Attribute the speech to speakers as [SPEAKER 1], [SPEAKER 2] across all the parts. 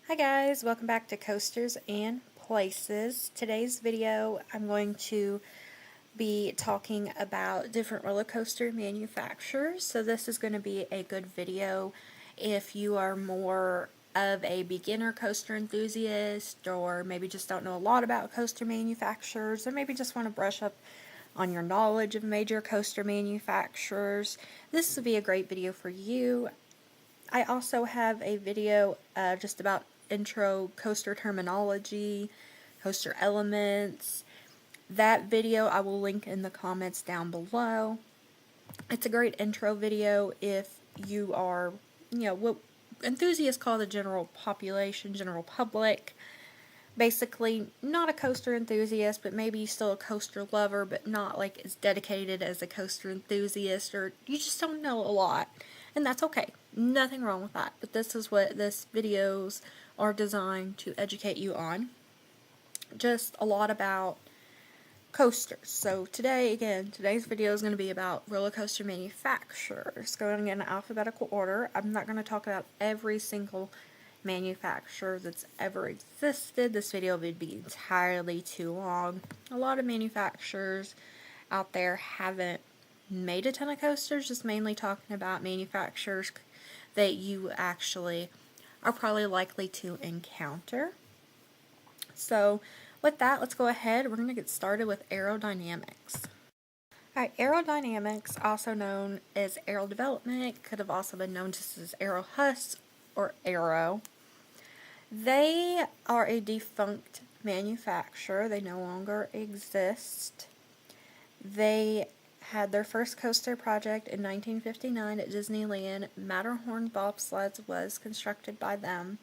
[SPEAKER 1] Hi guys, welcome back to Coasters and Places. Today's video I'm going to be talking about different roller coaster manufacturers. So this is going to be a good video if you are more of a beginner coaster enthusiast, or maybe just don't know a lot about coaster manufacturers, or maybe just want to brush up on your knowledge of major coaster manufacturers. This will be a great video for you. I also have a video just about intro coaster terminology, coaster elements. That video I will link in the comments down below. It's a great intro video if you are, what enthusiasts call the general population, general public. Basically, not a coaster enthusiast, but maybe still a coaster lover, but not like as dedicated as a coaster enthusiast, or you just don't know a lot. And that's okay. Nothing wrong with that. But this is what this videos are designed to educate you on. Just a lot about coasters. So today's video is going to be about roller coaster manufacturers. Going in alphabetical order. I'm not going to talk about every single manufacturer that's ever existed. This video would be entirely too long. A lot of manufacturers out there haven't made a ton of coasters, just mainly talking about manufacturers that you actually are probably likely to encounter. So with that, let's go ahead. We're going to get started with aerodynamics. Alright, aerodynamics, also known as aero development, could have also been known just as Aero Hus or Aero. They are a defunct manufacturer. They no longer exist. They had their first coaster project in 1959 at Disneyland. Matterhorn bobsleds was constructed by them.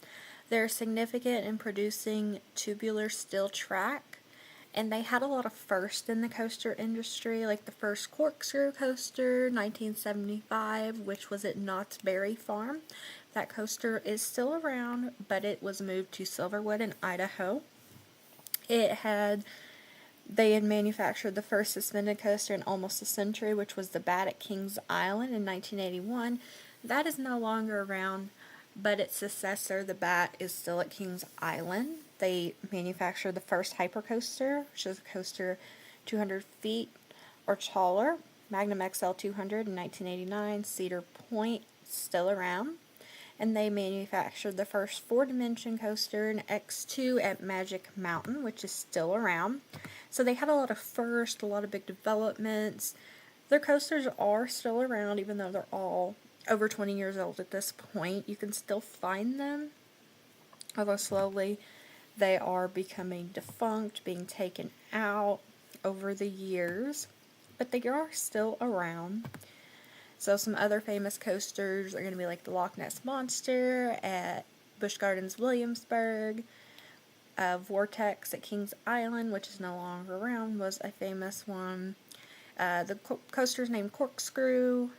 [SPEAKER 1] They're significant in producing tubular steel track, and they had a lot of firsts in the coaster industry, like the first corkscrew coaster, 1975, which was at Knott's Berry Farm. That coaster is still around, but it was moved to Silverwood in Idaho. They had manufactured the first suspended coaster in almost a century, which was the Bat at Kings Island in 1981. That is no longer around, but its successor, the Bat, is still at Kings Island. They manufactured the first hypercoaster, which is a coaster 200 feet or taller, Magnum XL 200 in 1989, Cedar Point, still around. And they manufactured the first 4-dimension coaster, an X2, at Magic Mountain, which is still around. So they had a lot of firsts, a lot of big developments. Their coasters are still around, even though they're all over 20 years old at this point. You can still find them, although slowly they are becoming defunct, being taken out over the years. But they are still around. So some other famous coasters are going to be like the Loch Ness Monster at Busch Gardens Williamsburg, Vortex at Kings Island, which is no longer around, was a famous one. The coasters named Corkscrew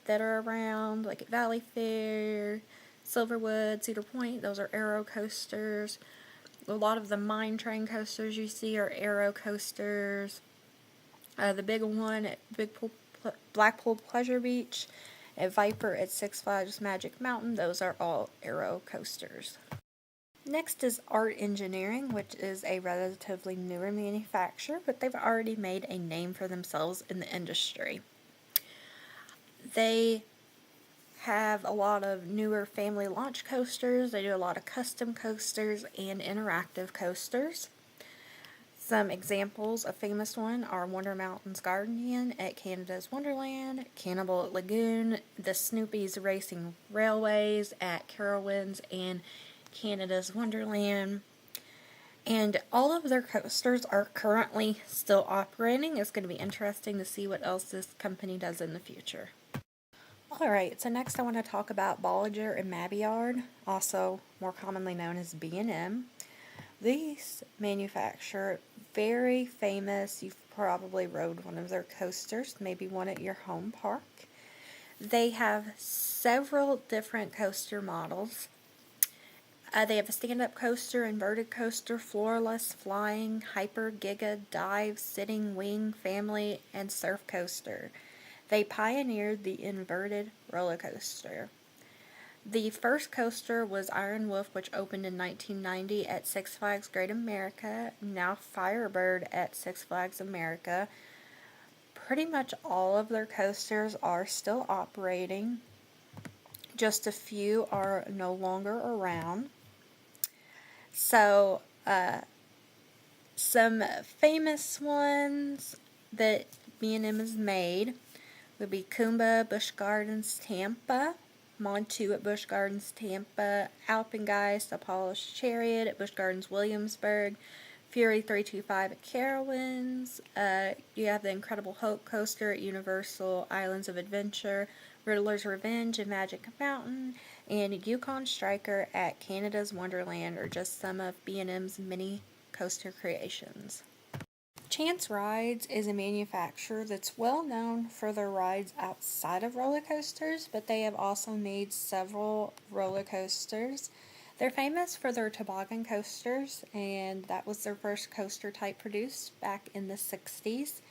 [SPEAKER 1] that are around, like at Valley Fair, Silverwood, Cedar Point, those are aero coasters. A lot of the mine train coasters you see are aero coasters. The big one at Blackpool Pleasure Beach, at Viper at Six Flags Magic Mountain, those are all aero coasters. Next is Art Engineering, which is a relatively newer manufacturer, but they've already made a name for themselves in the industry. They have a lot of newer family launch coasters. They do a lot of custom coasters and interactive coasters. Some examples of famous one are Wonder Mountain's Guardian at Canada's Wonderland, Cannibal at Lagoon, the Snoopy's Racing Railways at Carowinds and Canada's Wonderland. And all of their coasters are currently still operating. It's going to be interesting to see what else this company does in the future. Alright, so next I want to talk about Bolliger and Mabillard, also more commonly known as B&M. These manufacture very famous, you've probably rode one of their coasters, maybe one at your home park. They have several different coaster models. They have a stand-up coaster, inverted coaster, floorless, flying, hyper, giga, dive, sitting, wing, family, and surf coaster. They pioneered the inverted roller coaster. The first coaster was Iron Wolf, which opened in 1990 at Six Flags Great America, now Firebird at Six Flags America. Pretty much all of their coasters are still operating. Just a few are no longer around. So, some famous ones that B&M has made would be Kumba, Busch Gardens, Tampa, Montu at Busch Gardens, Tampa, Alpengeist, Apollo's Chariot at Busch Gardens, Williamsburg, Fury 325 at Carowinds. You have the Incredible Hulk coaster at Universal Islands of Adventure, Riddler's Revenge and Magic Mountain, and Yukon Striker at Canada's Wonderland are just some of B&M's many coaster creations. Chance Rides is a manufacturer that's well known for their rides outside of roller coasters, but they have also made several roller coasters. They're famous for their toboggan coasters, and that was their first coaster type produced back in the 60s.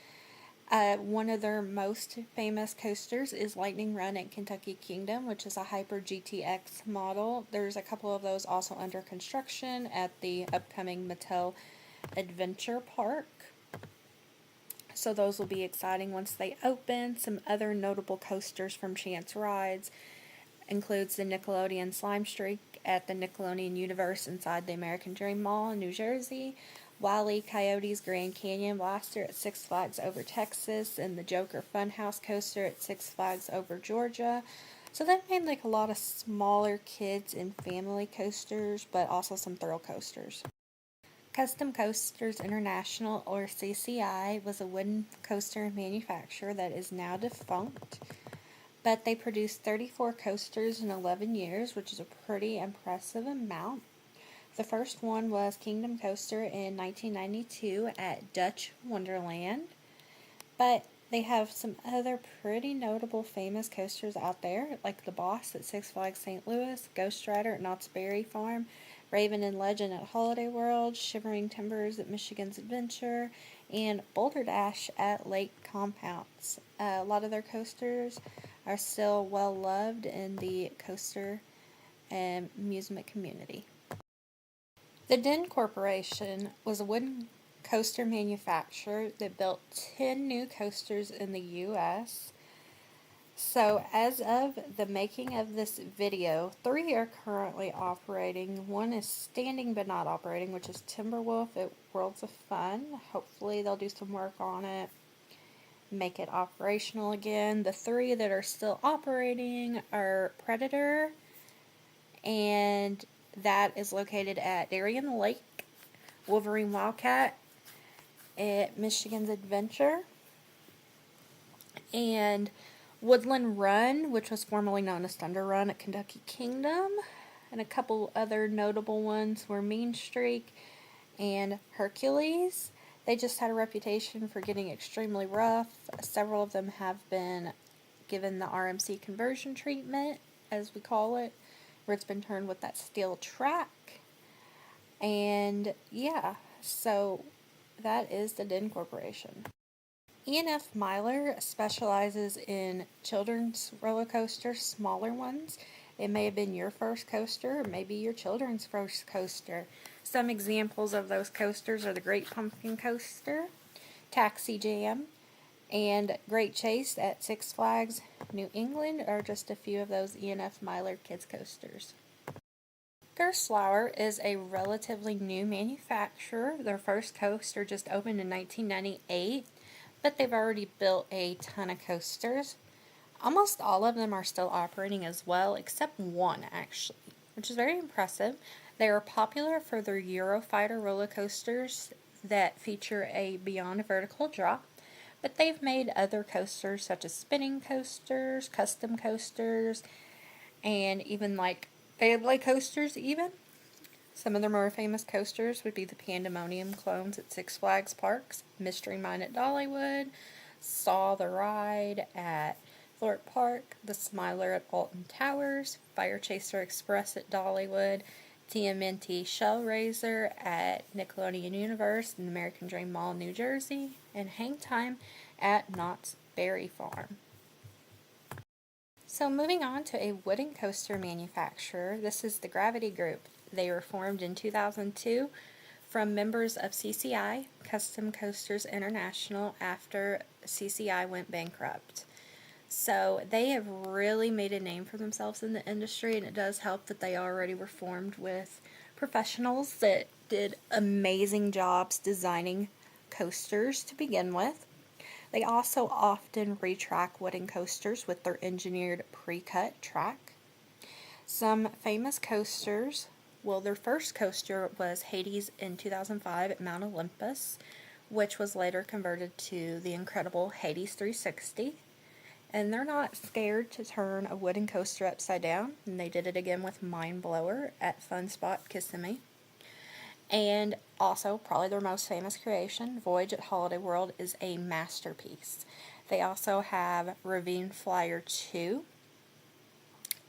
[SPEAKER 1] One of their most famous coasters is Lightning Run at Kentucky Kingdom, which is a Hyper GTX model. There's a couple of those also under construction at the upcoming Mattel Adventure Park. So those will be exciting once they open. Some other notable coasters from Chance Rides includes the Nickelodeon Slime Streak at the Nickelodeon Universe inside the American Dream Mall in New Jersey, Wile E. Coyote's Grand Canyon Blaster at Six Flags Over Texas, and the Joker Funhouse Coaster at Six Flags Over Georgia. So they've made like a lot of smaller kids and family coasters, but also some thrill coasters. Custom Coasters International, or CCI, was a wooden coaster manufacturer that is now defunct, but they produced 34 coasters in 11 years, which is a pretty impressive amount. The first one was Kingdom Coaster in 1992 at Dutch Wonderland, but they have some other pretty notable famous coasters out there, like the Boss at Six Flags St. Louis, Ghost Rider at Knott's Berry Farm, Raven and Legend at Holiday World, Shivering Timbers at Michigan's Adventure, and Boulder Dash at Lake Compounce. A lot of their coasters are still well loved in the coaster and amusement community. The Den Corporation was a wooden coaster manufacturer that built 10 new coasters in the U.S. So as of the making of this video, 3 are currently operating. One is standing but not operating, which is Timberwolf at Worlds of Fun. Hopefully they'll do some work on it, make it operational again. The 3 that are still operating are Predator, and that is located at Darien Lake, Wolverine Wildcat at Michigan's Adventure, and Woodland Run, which was formerly known as Thunder Run at Kentucky Kingdom, and a couple other notable ones were Mean Streak and Hercules. They just had a reputation for getting extremely rough. Several of them have been given the RMC conversion treatment, as we call it, where it's been turned with that steel track. And yeah, so that is the Den Corporation. E&F Myler specializes in children's roller coasters, smaller ones. It may have been your first coaster, or maybe your children's first coaster. Some examples of those coasters are the Great Pumpkin Coaster, Taxi Jam, and Great Chase at Six Flags New England are just a few of those E&F Myler kids coasters. Gerstlauer is a relatively new manufacturer. Their first coaster just opened in 1998. But they've already built a ton of coasters. Almost all of them are still operating as well, except one actually, which is very impressive. They are popular for their Eurofighter roller coasters that feature a beyond vertical drop, but they've made other coasters such as spinning coasters, custom coasters, and even like Beyblade coasters even. Some of their more famous coasters would be the Pandemonium clones at Six Flags Parks, Mystery Mine at Dollywood, Saw the Ride at Thorpe Park, the Smiler at Alton Towers, Fire Chaser Express at Dollywood, TMNT Shell Raiser at Nickelodeon Universe and American Dream Mall, New Jersey, and Hang Time at Knott's Berry Farm. So moving on to a wooden coaster manufacturer, this is the Gravity Group. They were formed in 2002 from members of CCI, Custom Coasters International, after CCI went bankrupt. So they have really made a name for themselves in the industry, and it does help that they already were formed with professionals that did amazing jobs designing coasters to begin with. They also often retrack wooden coasters with their engineered pre-cut track. Some famous coasters, well, their first coaster was Hades in 2005 at Mount Olympus, which was later converted to the incredible Hades 360. And they're not scared to turn a wooden coaster upside down, and they did it again with Mind Blower at Fun Spot Kissimmee. And also, probably their most famous creation, Voyage at Holiday World, is a masterpiece. They also have Ravine Flyer 2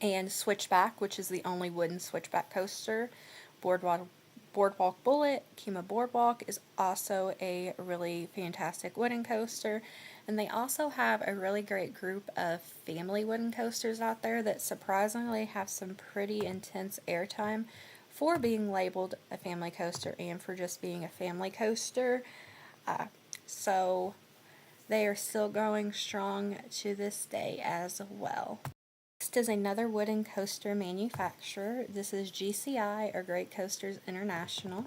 [SPEAKER 1] and Switchback, which is the only wooden switchback coaster. Boardwalk Bullet, Kima Boardwalk is also a really fantastic wooden coaster. And they also have a really great group of family wooden coasters out there that surprisingly have some pretty intense airtime for being labeled a family coaster and for just being a family coaster. So they are still going strong to this day as well. Next is another wooden coaster manufacturer. This is GCI, or Great Coasters International.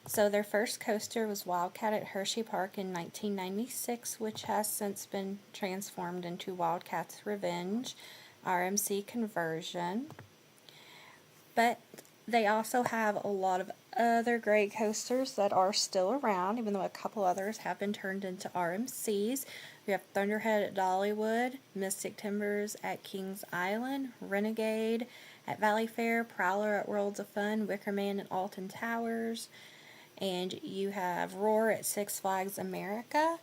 [SPEAKER 1] So their first coaster was Wildcat at Hershey Park in 1996, which has since been transformed into Wildcat's Revenge RMC conversion. But they also have a lot of other great coasters that are still around, even though a couple others have been turned into RMCs. We have Thunderhead at Dollywood, Mystic Timbers at Kings Island, Renegade at Valley Fair, Prowler at Worlds of Fun, Wickerman at Alton Towers, and you have Roar at Six Flags America.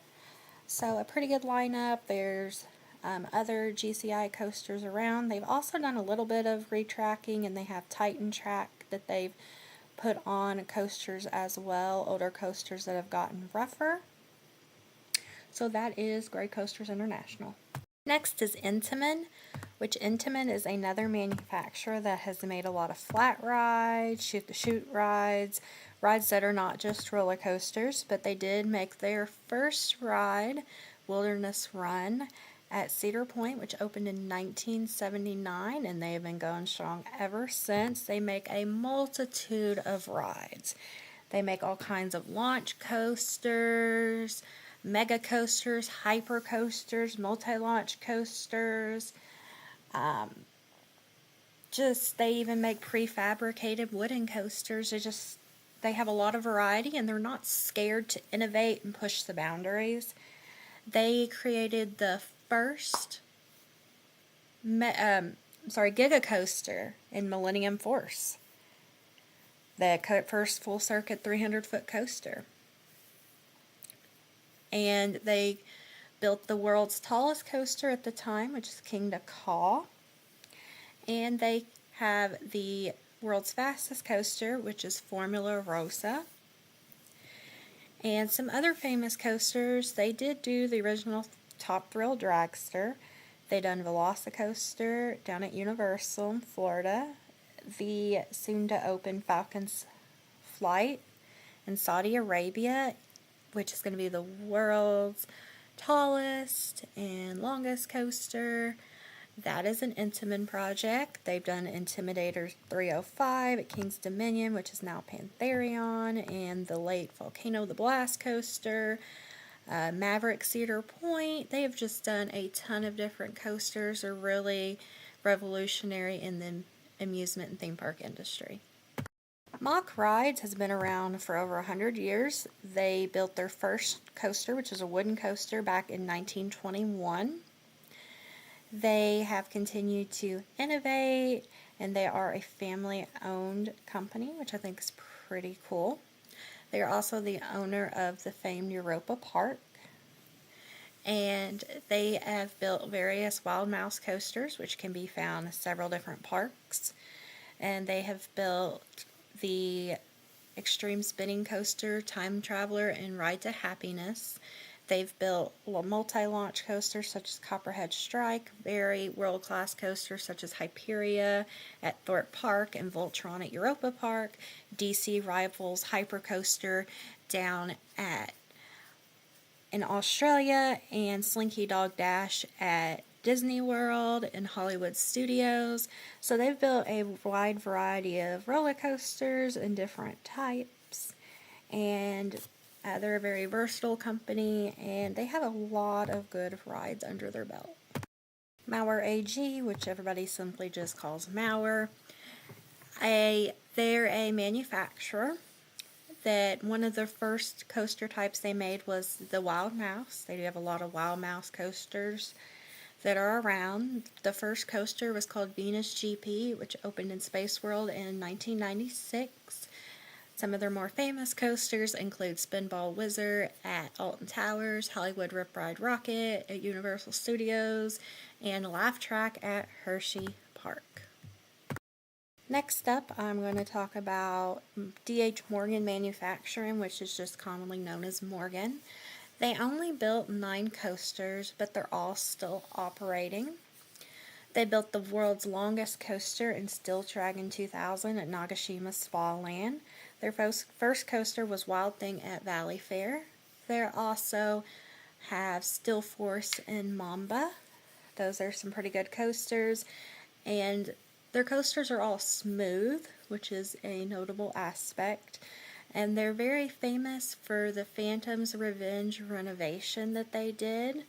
[SPEAKER 1] So a pretty good lineup. There's other GCI coasters around. They've also done a little bit of retracking, and they have Titan Track that they've put on coasters as well, older coasters that have gotten rougher. So that is Great Coasters International. Next is Intamin, which Intamin is another manufacturer that has made a lot of flat rides, shoot-to-shoot rides, rides that are not just roller coasters, but they did make their first ride, Wilderness Run, at Cedar Point, which opened in 1979, and they have been going strong ever since. They make a multitude of rides. They make all kinds of launch coasters, mega coasters, hyper coasters, multi-launch coasters. They even make prefabricated wooden coasters. They have a lot of variety, and they're not scared to innovate and push the boundaries. They created the first Giga Coaster in Millennium Force, the first full circuit 300-foot coaster. And they built the world's tallest coaster at the time, which is King to Caw. And they have the world's fastest coaster, which is Formula Rosa. And some other famous coasters, they did do the original Top Thrill Dragster. They done Velocicoaster down at Universal in Florida, the soon-to-open Falcon's Flight in Saudi Arabia, which is going to be the world's tallest and longest coaster. That is an Intamin project. They've done Intimidator 305 at King's Dominion, which is now Pantherion, and the late Volcano the Blast Coaster, Maverick Cedar Point. They have just done a ton of different coasters. They're really revolutionary in the amusement and theme park industry. Mach Rides has been around for over 100 years. They built their first coaster, which is a wooden coaster, back in 1921. They have continued to innovate, and they are a family-owned company, which I think is pretty cool. They are also the owner of the famed Europa Park, and they have built various Wild Mouse coasters, which can be found in several different parks. And they have built the Extreme Spinning Coaster, Time Traveler, and Ride to Happiness. They've built multi-launch coasters such as Copperhead Strike, very world-class coasters such as Hyperia at Thorpe Park and Voltron at Europa Park, DC Rivals Hypercoaster down in Australia, and Slinky Dog Dash at Disney World and Hollywood Studios. So they've built a wide variety of roller coasters in different types, and they're a very versatile company, and they have a lot of good rides under their belt. Mauer AG, which everybody simply just calls Mauer, they're a manufacturer that one of the first coaster types they made was the Wild Mouse. They do have a lot of Wild Mouse coasters that are around. The first coaster was called Venus GP, which opened in Space World in 1996. Some of their more famous coasters include Spinball Wizard at Alton Towers, Hollywood Rip Ride Rocket at Universal Studios, and Laugh Track at Hershey Park. Next up, I'm going to talk about D.H. Morgan Manufacturing, which is just commonly known as Morgan. They only built 9 coasters, but they're all still operating. They built the world's longest coaster in Steel Dragon 2000 at Nagashima Spa Land. Their first coaster was Wild Thing at Valley Fair. They also have Steel Force and Mamba. Those are some pretty good coasters, and their coasters are all smooth, which is a notable aspect. And they're very famous for the Phantom's Revenge renovation that they did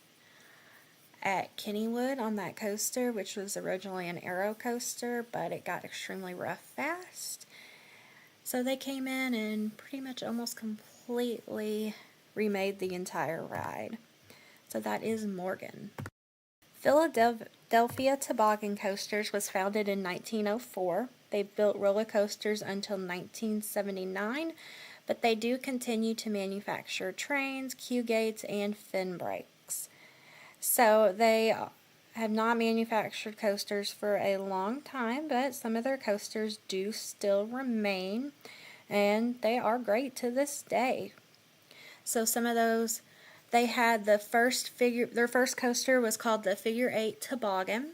[SPEAKER 1] at Kennywood on that coaster, which was originally an aero coaster, but it got extremely rough fast. So they came in and pretty much almost completely remade the entire ride. So that is Morgan. Philadelphia Toboggan Coasters was founded in 1904. They built roller coasters until 1979, but they do continue to manufacture trains, queue gates, and fin brakes. So they have not manufactured coasters for a long time, but some of their coasters do still remain, and they are great to this day. So some of those, they had their first coaster was called the Figure 8 Toboggan.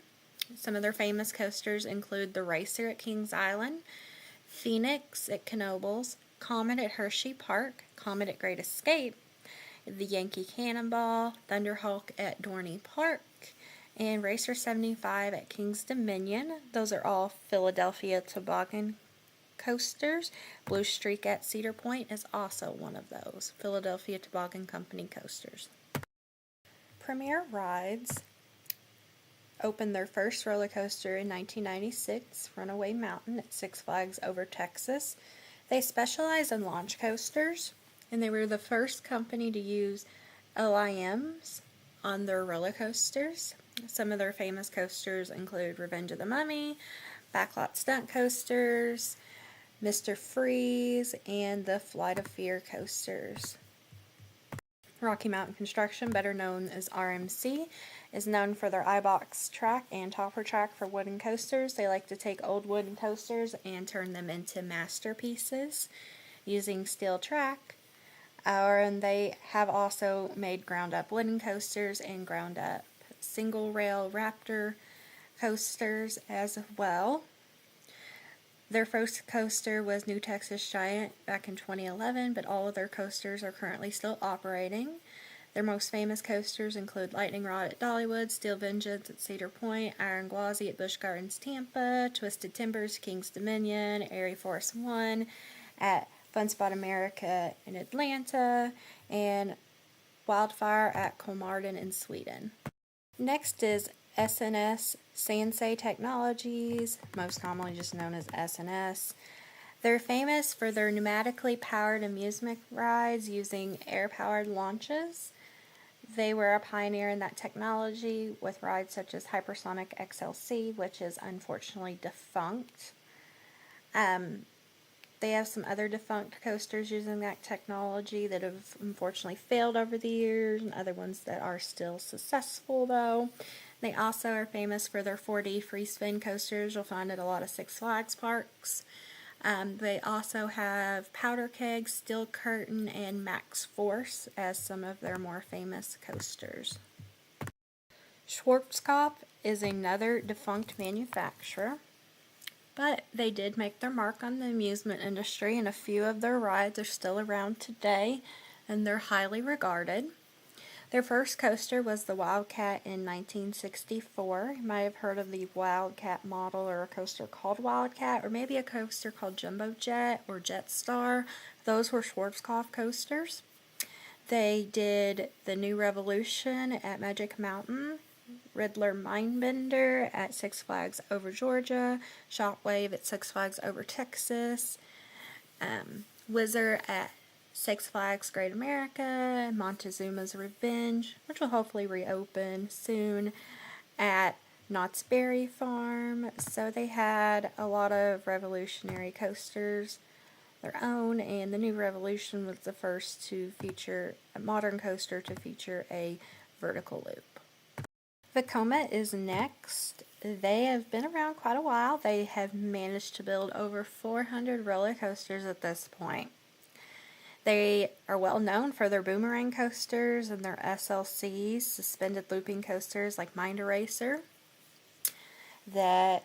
[SPEAKER 1] Some of their famous coasters include the Racer at Kings Island, Phoenix at Knoebels, Comet at Hershey Park, Comet at Great Escape, the Yankee Cannonball, Thunderhawk at Dorney Park, and Racer 75 at King's Dominion. Those are all Philadelphia Toboggan coasters. Blue Streak at Cedar Point is also one of those Philadelphia Toboggan Company coasters. Premier Rides opened their first roller coaster in 1996, Runaway Mountain at Six Flags Over Texas. They specialize in launch coasters, and they were the first company to use LIMs on their roller coasters. Some of their famous coasters include Revenge of the Mummy, Backlot Stunt Coasters, Mr. Freeze, and the Flight of Fear coasters. Rocky Mountain Construction, better known as RMC, is known for their iBox track and topper track for wooden coasters. They like to take old wooden coasters and turn them into masterpieces using steel track. And they have also made ground-up wooden coasters and ground-up single-rail Raptor coasters as well. Their first coaster was New Texas Giant back in 2011, but all of their coasters are currently still operating. Their most famous coasters include Lightning Rod at Dollywood, Steel Vengeance at Cedar Point, Iron Gwazi at Busch Gardens Tampa, Twisted Timbers Kings Dominion, Airy Force 1 at Fun Spot America in Atlanta, and Wildfire at Kolmarden in Sweden. Next is SNS Sansei Technologies, most commonly just known as SNS. They're famous for their pneumatically powered amusement rides using air-powered launches. They were a pioneer in that technology with rides such as Hypersonic XLC, which is unfortunately defunct. They have some other defunct coasters using that technology that have unfortunately failed over the years, and other ones that are still successful though. They also are famous for their 4D free spin coasters you'll find at a lot of Six Flags parks. They also have Powder Keg, Steel Curtain, and Max Force as some of their more famous coasters. Schwarzkopf is another defunct manufacturer, but they did make their mark on the amusement industry, and a few of their rides are still around today, and they're highly regarded. Their first coaster was the Wildcat in 1964. You might have heard of the Wildcat model, or a coaster called Wildcat, or maybe a coaster called Jumbo Jet or Jetstar. Those were Schwarzkopf coasters. They did the New Revolution at Magic Mountain, Riddler Mindbender at Six Flags Over Georgia, Shockwave at Six Flags Over Texas, Wizard at Six Flags Great America, Montezuma's Revenge, which will hopefully reopen soon, at Knott's Berry Farm. So they had a lot of revolutionary coasters their own, and the New Revolution was the first to feature a modern coaster to feature a vertical loop. Vekoma is next. They have been around quite a while. They have managed to build over 400 roller coasters at this point. They are well known for their boomerang coasters and their SLCs, suspended looping coasters like Mind Eraser, that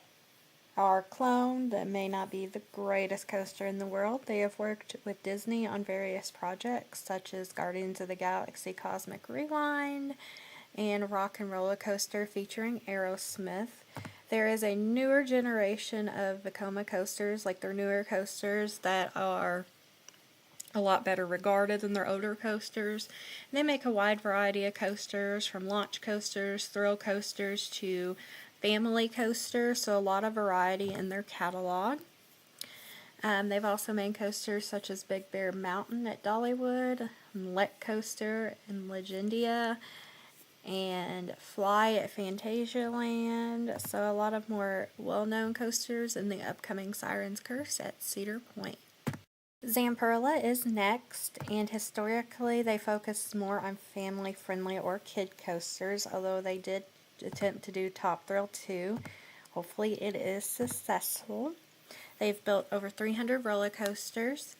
[SPEAKER 1] are cloned, that may not be the greatest coaster in the world. They have worked with Disney on various projects such as Guardians of the Galaxy Cosmic Rewind and Rock and Roller Coaster featuring Aerosmith. There is a newer generation of Vekoma coasters, like their newer coasters, that are a lot better regarded than their older coasters. And they make a wide variety of coasters, from launch coasters, thrill coasters, to family coasters, so a lot of variety in their catalog. They've also made coasters such as Big Bear Mountain at Dollywood, Let Coaster in Legendia, and Fly at Fantasialand, so a lot of more well-known coasters in the upcoming Siren's Curse at Cedar Point. Zamperla is next, and historically they focused more on family-friendly or kid coasters, although they did attempt to do Top Thrill 2. Hopefully it is successful. They've built over 300 roller coasters.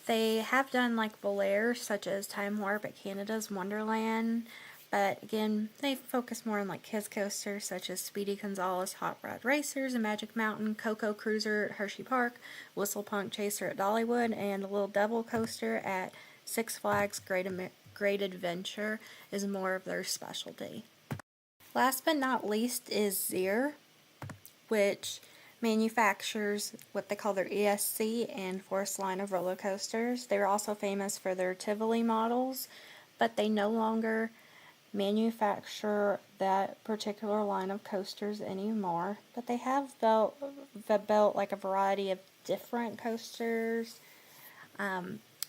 [SPEAKER 1] They have done like Belair, such as Time Warp at Canada's Wonderland, but again, they focus more on like kids coasters such as Speedy Gonzales Hot Rod Racers and Magic Mountain, Coco Cruiser at Hershey Park, Whistle Punk Chaser at Dollywood, and a Little Devil Coaster at Six Flags Great Adventure is more of their specialty. Last but not least is Zier, which manufactures what they call their ESC and Force line of roller coasters. They are also famous for their Tivoli models, but they no longer manufacture that particular line of coasters anymore, but they have built like a variety of different coasters.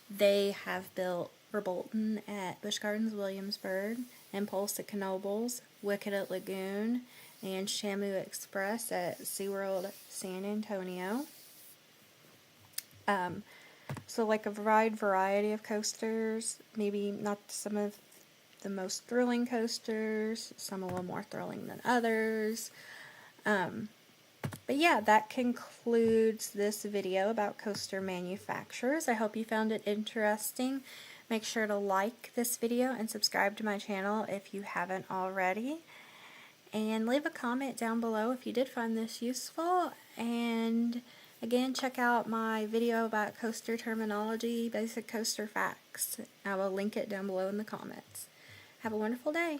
[SPEAKER 1] They have built Rebolton at Busch Gardens Williamsburg, Impulse at Knoebels, Wicked at Lagoon, and Shamu Express at SeaWorld San Antonio. So like a wide variety of coasters, maybe not some of the most thrilling coasters, some a little more thrilling than others. But yeah, that concludes this video about coaster manufacturers. I hope you found it interesting. Make sure to like this video and subscribe to my channel if you haven't already. And leave a comment down below if you did find this useful. And again, check out my video about coaster terminology, basic coaster facts. I will link it down below in the comments. Have a wonderful day.